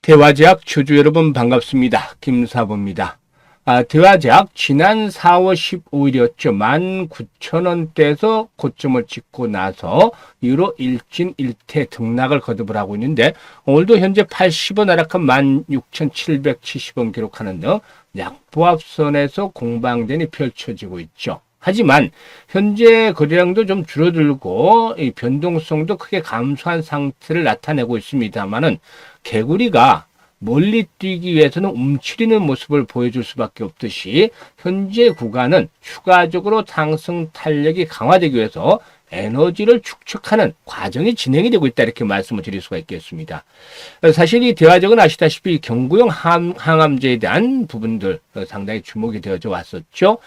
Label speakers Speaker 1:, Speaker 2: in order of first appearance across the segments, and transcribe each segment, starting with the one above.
Speaker 1: 대화제약 주주 여러분 반갑습니다. 김사부입니다. 대화제약 지난 4월 15일이었죠. 19,000원대에서 고점을 찍고 나서 이후로 일진 일퇴 등락을 거듭을 하고 있는데 오늘도 현재 80원 하락한 16,770원 기록하는 등 약보합선에서 공방전이 펼쳐지고 있죠. 하지만 현재 거래량도 좀 줄어들고 이 변동성도 크게 감소한 상태를 나타내고 있습니다만은 개구리가 멀리 뛰기 위해서는 움츠리는 모습을 보여줄 수밖에 없듯이 현재 구간은 추가적으로 상승 탄력이 강화되기 위해서 에너지를 축적하는 과정이 진행이 되고 있다 이렇게 말씀을 드릴 수가 있겠습니다. 사실 이 대화적은 아시다시피 경구용 항암제에 대한 부분들 상당히 주목이 되어져 왔었죠.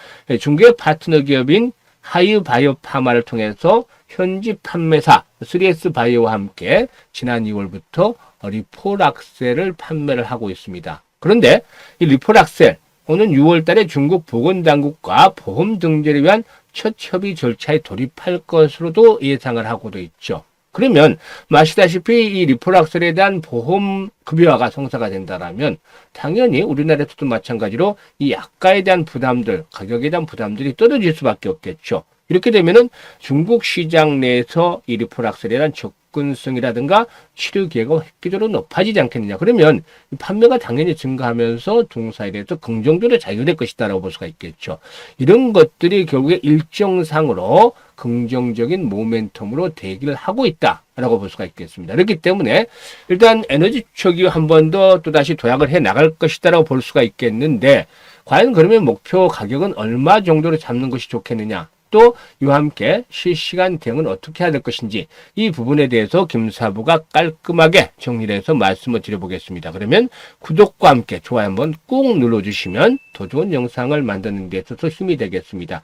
Speaker 1: 중개 파트너 기업인 하이바이오파마를 통해서 현지 판매사 3S 바이오와 함께 지난 2월부터 리포락셀을 판매를 하고 있습니다. 그런데 이 리포락셀 오는 6월 달에 중국 보건당국과 보험 등재를 위한 첫 협의 절차에 돌입할 것으로도 예상을 하고도 있죠. 그러면 아시다시피 이 리포락셀에 대한 보험 급여화가 성사가 된다라면 당연히 우리나라에서도 마찬가지로 이 약가에 대한 부담들, 가격에 대한 부담들이 떨어질 수밖에 없겠죠. 이렇게 되면은 중국 시장 내에서 이 리포락셀에 대한 접근성이라든가 치료 기회가 획기적으로 높아지지 않겠느냐. 그러면 판매가 당연히 증가하면서 종사에 대해서 긍정적으로 작용될 것이다라고 볼 수가 있겠죠. 이런 것들이 결국에 일정상으로 긍정적인 모멘텀으로 대기를 하고 있다라고 볼 수가 있겠습니다. 그렇기 때문에 일단 에너지 추적이 한 번 더 또다시 도약을 해 나갈 것이다라고 볼 수가 있겠는데 과연 그러면 목표 가격은 얼마 정도로 잡는 것이 좋겠느냐? 또 이와 함께 실시간 대응은 어떻게 해야 될 것인지 이 부분에 대해서 김사부가 깔끔하게 정리를 해서 말씀을 드려보겠습니다. 그러면 구독과 함께 좋아요 한번 꾹 눌러주시면 더 좋은 영상을 만드는 데 있어서 힘이 되겠습니다.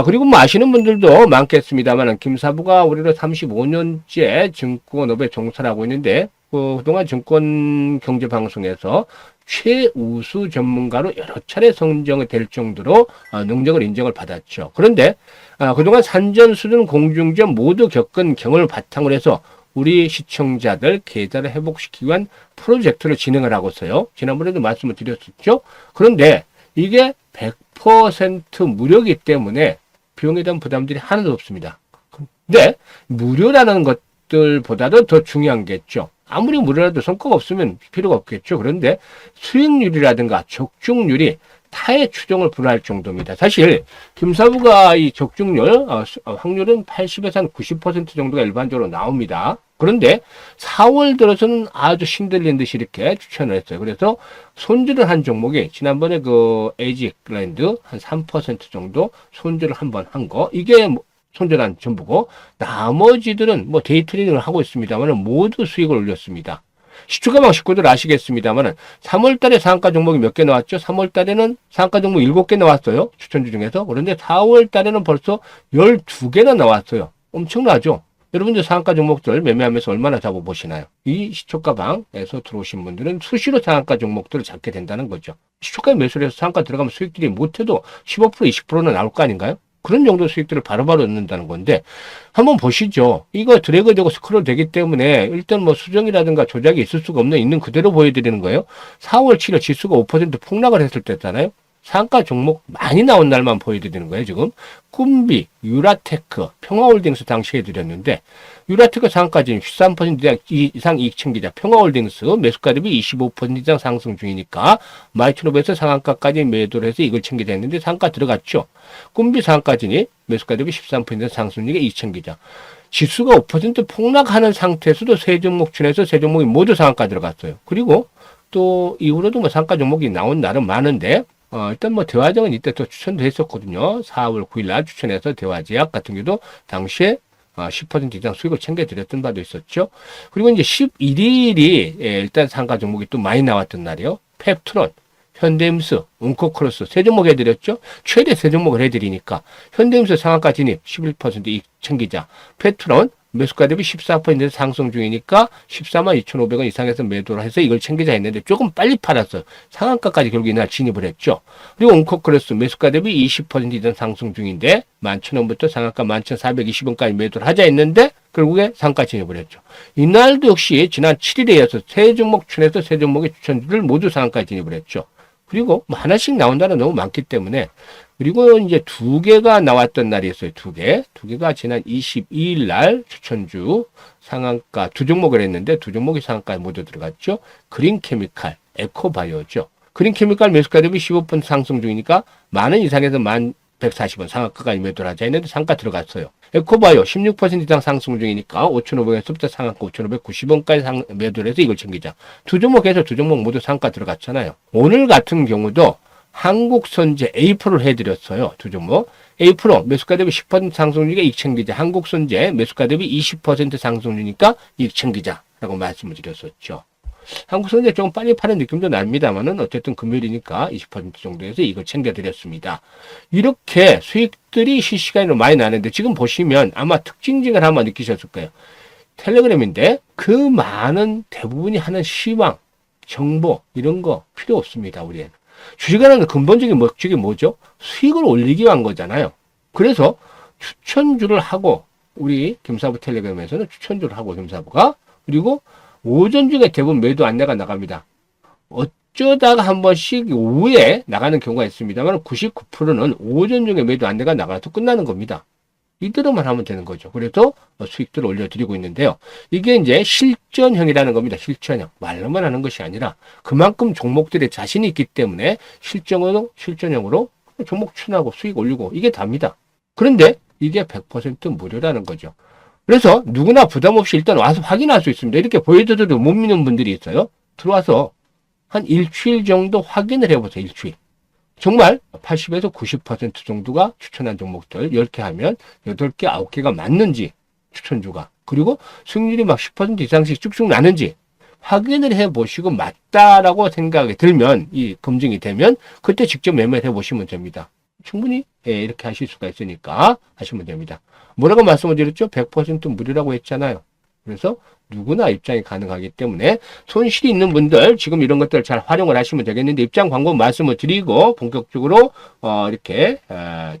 Speaker 1: 그리고 아시는 분들도 많겠습니다만 김사부가 올해로 35년째 증권업에 종사를 하고 있는데 그동안 증권경제방송에서 최우수 전문가로 여러 차례 선정이 될 정도로 능력을 인정을 받았죠. 그런데 그동안 산전수전 공중전 모두 겪은 경험을 바탕으로 해서 우리 시청자들 계좌를 회복시키기 위한 프로젝트를 진행을 하고서요. 지난번에도 말씀을 드렸었죠. 그런데 이게 100% 무료이기 때문에 비용에 대한 부담들이 하나도 없습니다. 근데 무료라는 것들보다도 더 중요한 게 있죠. 아무리 무료라도 성과가 없으면 필요가 없겠죠. 그런데 수익률이라든가 적중률이 타의 추종을 불허할 정도입니다. 사실 김사부가 이 적중률 확률은 80에서 한 90% 정도가 일반적으로 나옵니다. 그런데 4월 들어서는 아주 신들린 듯이 이렇게 추천을 했어요. 그래서 손질을 한 종목이 지난번에 그 에이지랜드 한 3% 정도 손질을 한번 한 거 이게 손절한 전부고 나머지들은 데이트레이딩을 하고 있습니다만 모두 수익을 올렸습니다. 시초가방 식구들 아시겠습니다만 3월 달에 상한가 종목이 몇 개 나왔죠? 3월 달에는 상한가 종목 7개 나왔어요. 추천주 중에서. 그런데 4월 달에는 벌써 12개나 나왔어요. 엄청나죠? 여러분들 상한가 종목들 매매하면서 얼마나 잡아보시나요? 이 시초가방에서 들어오신 분들은 수시로 상한가 종목들을 잡게 된다는 거죠. 시초가 매수를 해서 상한가 들어가면 수익들이 못해도 15% 20%는 나올 거 아닌가요? 그런 정도 수익들을 바로바로 얻는다는 건데 한번 보시죠. 이거 드래그 되고 스크롤 되기 때문에 일단 수정이라든가 조작이 있을 수가 없는 있는 그대로 보여드리는 거예요. 4월 7일 지수가 5% 폭락을 했을 때잖아요. 상가 종목 많이 나온 날만 보여드리는 거예요. 지금 꿈비, 유라테크, 평화홀딩스 당시 해드렸는데 유라테크 상가진 13% 이상 이익 챙기자 평화홀딩스 매수가율이 25% 이상 상승 중이니까 마이트롭에서 상한가까지 매도를 해서 이걸 챙기자 했는데 상가 들어갔죠. 꿈비 상가진이 매수가율이 13% 이상 상승률에 이익 챙기자. 지수가 5% 폭락하는 상태에서도 세 종목 중에서 세 종목이 모두 상한가 들어갔어요. 그리고 또 이후로도 상가 종목이 나온 날은 많은데 일단 대화제약은 이때 또 추천도 했었거든요. 4월 9일 날 추천해서 대화제약 같은 경우도 당시에 10% 이상 수익을 챙겨드렸던 바도 있었죠. 그리고 이제 11일이 일단 상가 종목이 또 많이 나왔던 날이요. 펩트론, 현대임스, 웅코크로스 세 종목 해드렸죠. 최대 세 종목을 해드리니까 현대임스 상한가 진입 11% 이익 챙기자. 펩트론 매수가 대비 14% 상승 중이니까 14만 2,500원 이상에서 매도를 해서 이걸 챙기자 했는데 조금 빨리 팔았어요. 상한가까지 결국 이날 진입을 했죠. 그리고 온코크로스 매수가 대비 20% 이상 상승 중인데 11,000원부터 상한가 11,420원까지 매도를 하자 했는데 결국에 상가 진입을 했죠. 이날도 역시 지난 7일에 이어서 세 종목 추천해서 세 종목의 추천주를 모두 상한가에 진입을 했죠. 그리고 뭐 하나씩 나온다는 너무 많기 때문에 그리고 이제 두 개가 나왔던 날이 있어요. 두 개가 지난 22일 날 추천주 상한가 두 종목을 했는데 두 종목이 상한가에 모두 들어갔죠. 그린케미칼, 에코바이오죠. 그린케미칼 매수가 대비 15% 상승 중이니까 만원 이상에서 1,140원 상한가까지 매도를 하자 했는데 상가 들어갔어요. 에코바이오 16% 이상 상승 중이니까 5,500원에서부터 상한가 5,590원까지 매도를 해서 이걸 챙기자. 두 종목에서 두 종목 모두 상가 들어갔잖아요. 오늘 같은 경우도 한국선제 A-프로를 해드렸어요. 두 종목. A-프로 매수가 대비 10% 상승 중이니까 이익 챙기자. 한국선제 매수가 대비 20% 상승 중이니까 이익 챙기자라고 말씀을 드렸었죠. 한국선제 조금 빨리 파는 느낌도 납니다만은 어쨌든 금요일이니까 20% 정도에서 이걸 챙겨드렸습니다. 이렇게 수익들이 실시간으로 많이 나는데 지금 보시면 아마 특징징을 한번 느끼셨을 거예요. 텔레그램인데 그 많은 대부분이 하는 시황, 정보 이런 거 필요 없습니다. 우리는. 주식하는 근본적인 목적이 뭐죠? 수익을 올리기 위한 거잖아요. 그래서 추천주를 하고 우리 김사부 텔레그램에서는 추천주를 하고 김사부가 그리고 오전 중에 대부분 매도 안내가 나갑니다. 어쩌다가 한 번씩 오후에 나가는 경우가 있습니다만 99%는 오전 중에 매도 안내가 나가서 끝나는 겁니다. 이대로만 하면 되는 거죠. 그래서 수익들을 올려드리고 있는데요. 이게 이제 실전형이라는 겁니다. 실전형. 말로만 하는 것이 아니라 그만큼 종목들의 자신이 있기 때문에 실전형으로 종목 추천하고 수익 올리고 이게 답니다. 그런데 이게 100% 무료라는 거죠. 그래서 누구나 부담 없이 일단 와서 확인할 수 있습니다. 이렇게 보여드려도 못 믿는 분들이 있어요. 들어와서 한 일주일 정도 확인을 해보세요. 일주일. 정말 80에서 90% 정도가 추천한 종목들 10개 하면 8개, 9개가 맞는지 추천주가 그리고 수익률이 막 10% 이상씩 쭉쭉 나는지 확인을 해보시고 맞다라고 생각이 들면 이 검증이 되면 그때 직접 매매를 해보시면 됩니다. 충분히 이렇게 하실 수가 있으니까 하시면 됩니다. 뭐라고 말씀을 드렸죠? 100% 무료라고 했잖아요. 그래서 누구나 입장이 가능하기 때문에 손실이 있는 분들 지금 이런 것들을 잘 활용을 하시면 되겠는데 입장 광고 말씀을 드리고 본격적으로 이렇게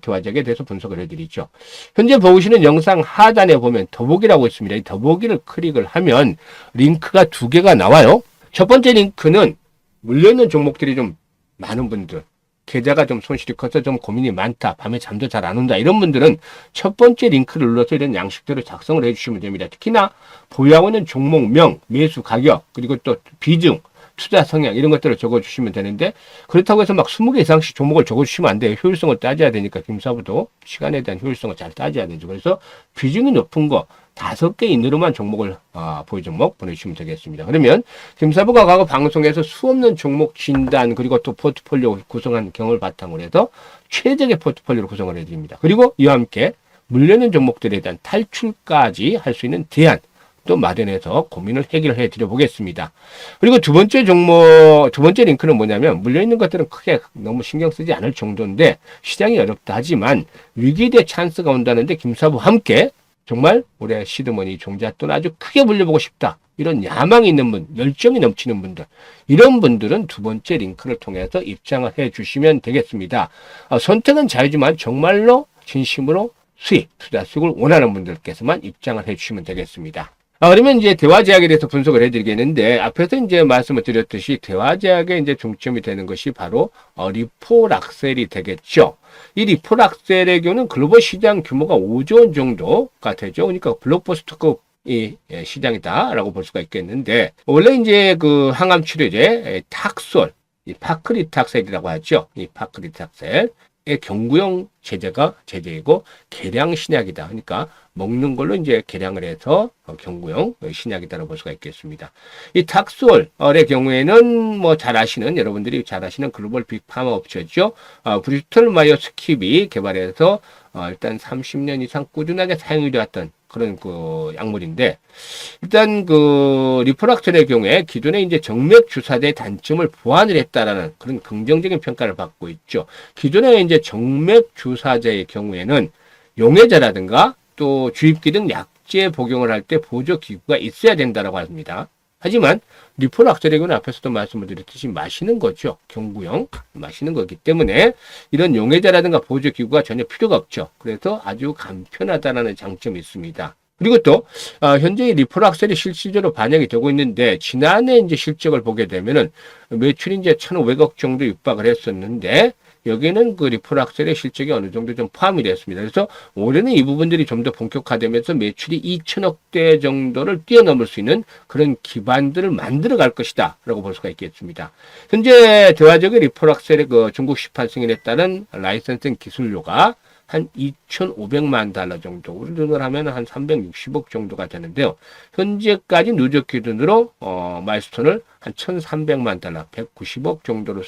Speaker 1: 대화적에 대해서 분석을 해드리죠. 현재 보시는 영상 하단에 보면 더보기라고 있습니다. 이 더보기를 클릭을 하면 링크가 두 개가 나와요. 첫 번째 링크는 물려있는 종목들이 좀 많은 분들 계좌가 좀 손실이 커서 좀 고민이 많다. 밤에 잠도 잘 안 온다. 이런 분들은 첫 번째 링크를 눌러서 이런 양식대로 작성을 해주시면 됩니다. 특히나 보유하고 있는 종목명, 매수 가격, 그리고 또 비중, 투자 성향 이런 것들을 적어주시면 되는데 그렇다고 해서 막 20개 이상씩 종목을 적어주시면 안 돼요. 효율성을 따져야 되니까 김사부도 시간에 대한 효율성을 잘 따져야 되죠. 그래서 비중이 높은 거 5개 이내로만 종목을 보유 종목 보내주시면 되겠습니다. 그러면 김사부가 과거 방송에서 수없는 종목 진단 그리고 또 포트폴리오 구성한 경험을 바탕으로 해서 최적의 포트폴리오를 구성을 해드립니다. 그리고 이와 함께 물려있는 종목들에 대한 탈출까지 할 수 있는 대안 또 마련해서 고민을 해결해 드려 보겠습니다. 그리고 두 번째 링크는 뭐냐면 물려있는 것들은 크게 너무 신경 쓰지 않을 정도인데 시장이 어렵다 하지만 위기대 찬스가 온다는데 김사부와 함께 정말 올해 시드머니 종잣돈 아주 크게 물려보고 싶다. 이런 야망이 있는 분, 열정이 넘치는 분들 이런 분들은 두 번째 링크를 통해서 입장을 해 주시면 되겠습니다. 선택은 자유지만 정말로 진심으로 투자 수익을 원하는 분들께서만 입장을 해 주시면 되겠습니다. 그러면 이제 대화제약에 대해서 분석을 해드리겠는데, 앞에서 이제 말씀을 드렸듯이 대화제약의 이제 중점이 되는 것이 바로, 리포락셀이 되겠죠. 이 리포락셀의 경우는 글로벌 시장 규모가 5조 원 정도가 되죠. 그러니까 블록버스터급 이 시장이다라고 볼 수가 있겠는데, 원래 이제 그 항암 치료제, 탁솔, 이 파크리탁셀이라고 하죠. 이 파크리탁셀. 의 경구용 제제이고 계량 신약이다. 그러니까 먹는 걸로 이제 계량을 해서 경구용 신약이다라고 볼 수가 있겠습니다. 이 탁솔의 경우에는 뭐 여러분들이 잘 아시는 글로벌 빅파마 업체죠. 브리스톨 마이어 스킵이 개발해서 일단 30년 이상 꾸준하게 사용이 되었던 그런 그 약물인데, 일단 그 리포락셀의 경우에 기존에 이제 정맥 주사제의 단점을 보완을 했다라는 그런 긍정적인 평가를 받고 있죠. 기존에 이제 정맥 주사제의 경우에는 용해자라든가 또 주입기 등 실제 복용을 할 때 보조 기구가 있어야 된다라고 합니다. 하지만 리폴락셀의 앞에서도 말씀을 드렸듯이 마시는 거죠. 경구용 마시는 거기 때문에 이런 용해제라든가 보조 기구가 전혀 필요가 없죠. 그래서 아주 간편하다는 장점이 있습니다. 그리고 또 현재 리폴락셀이 실질적으로 반영이 되고 있는데 지난해 이제 실적을 보게 되면은 매출이 이제 1,500억 정도 육박을 했었는데 여기는 그 리폴락셀의 실적이 어느 정도 좀 포함이 됐습니다. 그래서 올해는 이 부분들이 좀 더 본격화되면서 매출이 2천억대 정도를 뛰어넘을 수 있는 그런 기반들을 만들어 갈 것이다 라고 볼 수가 있겠습니다. 현재 대화적인 리폴락셀의 그 중국 시판 승인에 따른 라이선싱 기술료가 한 2,500만 달러 정도, 우리 돈으로 하면 한 360억 정도가 되는데요. 현재까지 누적 기준으로 마일스톤을 한 1,300만 달러, 190억 정도로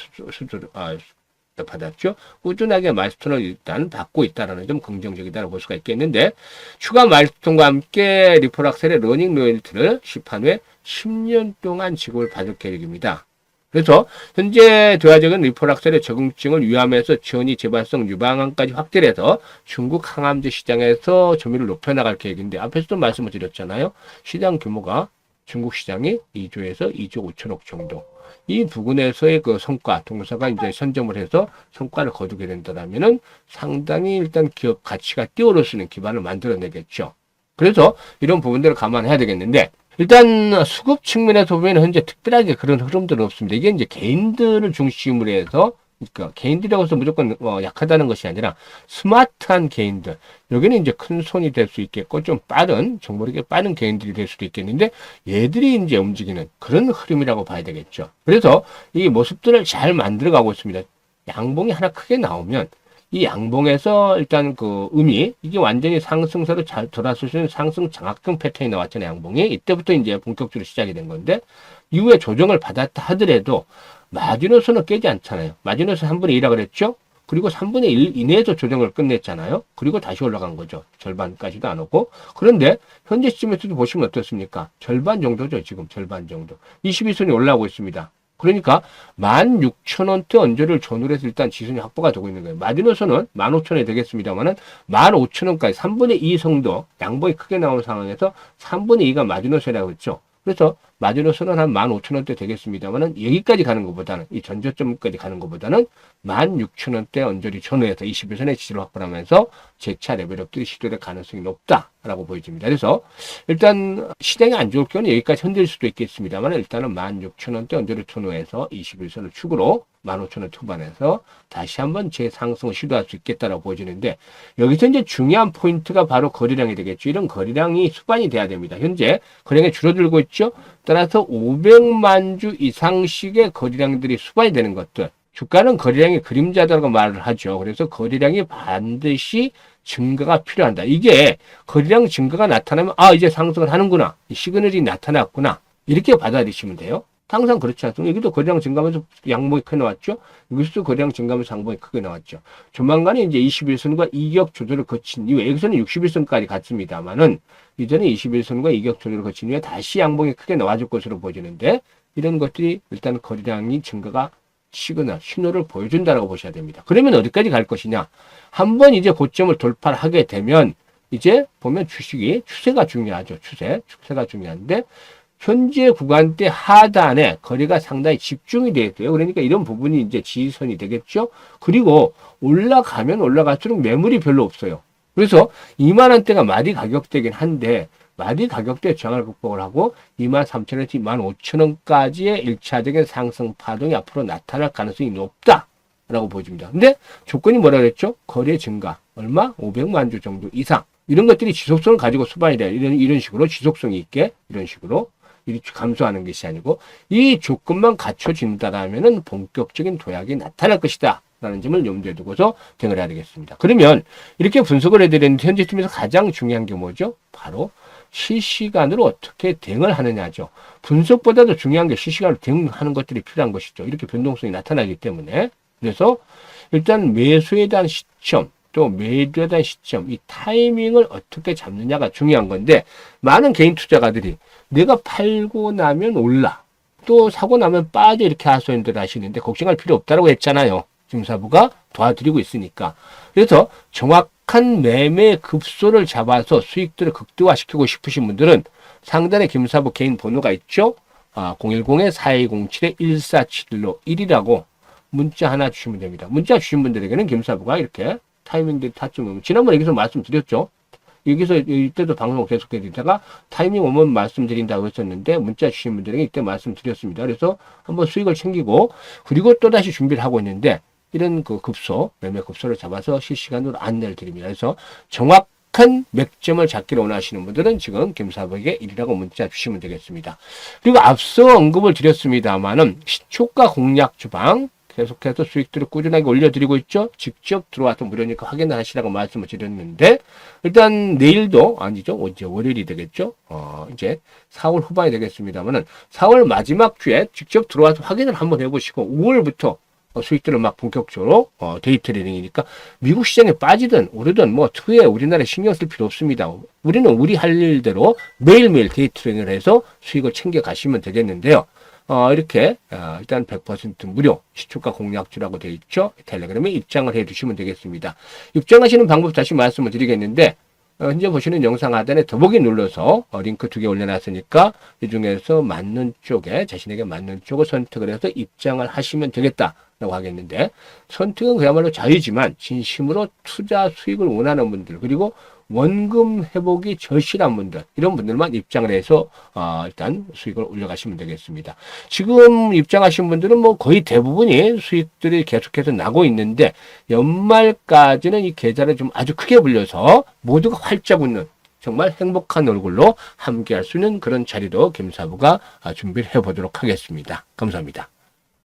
Speaker 1: 받았죠. 꾸준하게 마일스톤을 일단 받고 있다는 점 긍정적이다라고 볼 수가 있겠는데, 추가 마일스톤과 함께 리폴락셀의 러닝 로열티를 시판 후에 10년 동안 지급을 받을 계획입니다. 그래서 현재 대화적인 리폴락셀의 적응증을 위함에서 전이 재발성 유방암까지 확대를 해서 중국 항암제 시장에서 점유율을 높여나갈 계획인데, 앞에서도 말씀을 드렸잖아요. 시장 규모가 중국 시장이 2조에서 2조 5천억 정도. 이 부분에서의 그 성과, 동사가 이제 선점을 해서 성과를 거두게 된다면은 상당히 일단 기업 가치가 뛰어오를 수 있는 기반을 만들어내겠죠. 그래서 이런 부분들을 감안해야 되겠는데, 일단 수급 측면에서 보면 현재 특별하게 그런 흐름들은 없습니다. 이게 이제 개인들을 중심으로 해서, 그러니까 개인들이라고 해서 무조건 약하다는 것이 아니라 스마트한 개인들, 여기는 이제 큰 손이 될 수 있겠고 좀 빠른, 정보력이 빠른 개인들이 될 수도 있겠는데 얘들이 이제 움직이는 그런 흐름이라고 봐야 되겠죠. 그래서 이 모습들을 잘 만들어가고 있습니다. 양봉이 하나 크게 나오면 이 양봉에서 일단 그 이게 완전히 상승세로 잘 돌아설 수 있는 상승 장악형 패턴이 나왔잖아요, 양봉이. 이때부터 이제 본격적으로 시작이 된 건데, 이후에 조정을 받았다 하더라도 마지노선은 깨지 않잖아요. 마지노선 3분의 2라고 그랬죠? 그리고 3분의 1 이내에서 조정을 끝냈잖아요. 그리고 다시 올라간 거죠. 절반까지도 안 오고. 그런데 현재 시점에서도 보시면 어떻습니까? 절반 정도죠, 지금 절반 정도. 22선이 올라오고 있습니다. 그러니까 16,000원대 언저리를 전후로 해서 일단 지수는 확보가 되고 있는 거예요. 마지노선은 15,000원이 되겠습니다만은 15,000원까지 3분의 2 정도 양봉이 크게 나온 상황에서 3분의 2가 마지노선이라고 했죠. 그래서 마지노선은 한 15,000원대 되겠습니다만은 여기까지 가는 것보다는, 이 전저점까지 가는 것보다는 16,000원대 언저리 전후에서 21선의 지지를 확보하면서 재차 레벨업들이 시도될 가능성이 높다라고 보여집니다. 그래서 일단 시장이 안 좋을 경우는 여기까지 흔들 수도 있겠습니다만 일단은 16,000원대 언저리 전후에서 21선을 축으로 15,000원 초반에서 다시 한번 재상승을 시도할 수 있겠다라고 보여지는데, 여기서 이제 중요한 포인트가 바로 거래량이 되겠죠. 이런 거래량이 수반이 돼야 됩니다. 현재 거래량이 줄어들고 있죠. 따라서 500만 주 이상씩의 거래량들이 수반이 되는 것들. 주가는 거래량이 그림자다라고 말을 하죠. 그래서 거래량이 반드시 증가가 필요한다. 이게 거래량 증가가 나타나면 이제 상승을 하는구나. 시그널이 나타났구나. 이렇게 받아들이시면 돼요. 항상 그렇지 않습니까? 여기도 거래량 증가하면서 양봉이 크게 나왔죠. 여기서도 거래량 증가하면서 양봉이 크게 나왔죠. 조만간에 이제 21선과 이격 조절을 거친 이후에, 여기서는 61선까지 갔습니다만은 이전에 21선과 이격 조절을 거친 이후에 다시 양봉이 크게 나와줄 것으로 보여지는데, 이런 것들이 일단 거래량이 증가가 시그널, 신호를 보여준다라고 보셔야 됩니다. 그러면 어디까지 갈 것이냐? 한번 이제 고점을 돌파를 하게 되면 이제 보면 추세가 중요하죠. 추세가 중요한데, 현재 구간대 하단에 거래가 상당히 집중이 되어 있어요. 그러니까 이런 부분이 이제 지지선이 되겠죠. 그리고 올라가면 올라갈수록 매물이 별로 없어요. 그래서 2만원대가 마디 가격대긴 한데, 마디 가격대 저항을 극복을 하고 23,000원에서 25,000원까지의 1차적인 상승 파동이 앞으로 나타날 가능성이 높다라고 보여집니다. 근데 조건이 뭐라 그랬죠? 거래 증가. 얼마? 500만 주 정도 이상. 이런 것들이 지속성을 가지고 수반이 돼요. 이런 식으로 지속성이 있게, 이런 식으로. 감소하는 것이 아니고, 이 조건만 갖춰진다라면은 본격적인 도약이 나타날 것이다 라는 점을 염두에 두고서 대응을 해야 되겠습니다. 그러면 이렇게 분석을 해드렸는데, 현재 팀에서 가장 중요한 게 뭐죠? 바로 실시간으로 어떻게 대응을 하느냐죠. 분석보다도 중요한 게 실시간으로 대응하는 것들이 필요한 것이죠. 이렇게 변동성이 나타나기 때문에. 그래서 일단 매수에 대한 시점, 또 매도에 대한 시점, 이 타이밍을 어떻게 잡느냐가 중요한 건데, 많은 개인 투자가들이 내가 팔고 나면 올라, 또 사고 나면 빠져, 이렇게 하소연들 하시는데 걱정할 필요 없다라고 했잖아요. 김사부가 도와드리고 있으니까. 그래서 정확한 매매 급소를 잡아서 수익들을 극대화시키고 싶으신 분들은 상단에 김사부 개인 번호가 있죠. 010-4207-1471로 1이라고 문자 하나 주시면 됩니다. 문자 주신 분들에게는 김사부가 이렇게 타이밍들 타점, 지난번에 여기서 말씀드렸죠. 여기서 이때도 방송 계속해 드리다가 타이밍 오면 말씀드린다고 했었는데 문자 주신 분들에게 이때 말씀드렸습니다. 그래서 한번 수익을 챙기고 그리고 또 다시 준비를 하고 있는데 이런 그 급소, 매매 급소를 잡아서 실시간으로 안내를 드립니다. 그래서 정확한 맥점을 잡기를 원하시는 분들은 지금 김사부에게 1이라고 문자 주시면 되겠습니다. 그리고 앞서 언급을 드렸습니다만은 시초가 공략 주방 계속해서 수익들을 꾸준하게 올려드리고 있죠. 직접 들어와서 무료니까 확인을 하시라고 말씀을 드렸는데 일단 내일도 아니죠. 이제 월요일이 되겠죠. 이제 4월 후반이 되겠습니다만은 4월 마지막 주에 직접 들어와서 확인을 한번 해보시고 5월부터 수익들을 막 본격적으로 데이 트레이딩이니까 미국 시장에 빠지든 오르든 뭐 투에 우리나라에 신경 쓸 필요 없습니다. 우리는 우리 할 일대로 매일매일 데이 트레이딩을 해서 수익을 챙겨 가시면 되겠는데요. 이렇게 일단 100% 무료 시초가 공략주라고 되어 있죠. 텔레그램에 입장을 해 주시면 되겠습니다. 입장하시는 방법 다시 말씀을 드리겠는데 현재 보시는 영상 하단에 더보기 눌러서 링크 2개 올려놨으니까 이 중에서 맞는 쪽에 자신에게 맞는 쪽을 선택을 해서 입장을 하시면 되겠다라고 하겠는데 선택은 그야말로 자유지만 진심으로 투자 수익을 원하는 분들 그리고 원금 회복이 절실한 분들 이런 분들만 입장을 해서 일단 수익을 올려가시면 되겠습니다. 지금 입장하신 분들은 뭐 거의 대부분이 수익들이 계속해서 나고 있는데 연말까지는 이 계좌를 좀 아주 크게 불려서 모두가 활짝 웃는 정말 행복한 얼굴로 함께할 수 있는 그런 자리도 김사부가 준비를 해보도록 하겠습니다. 감사합니다.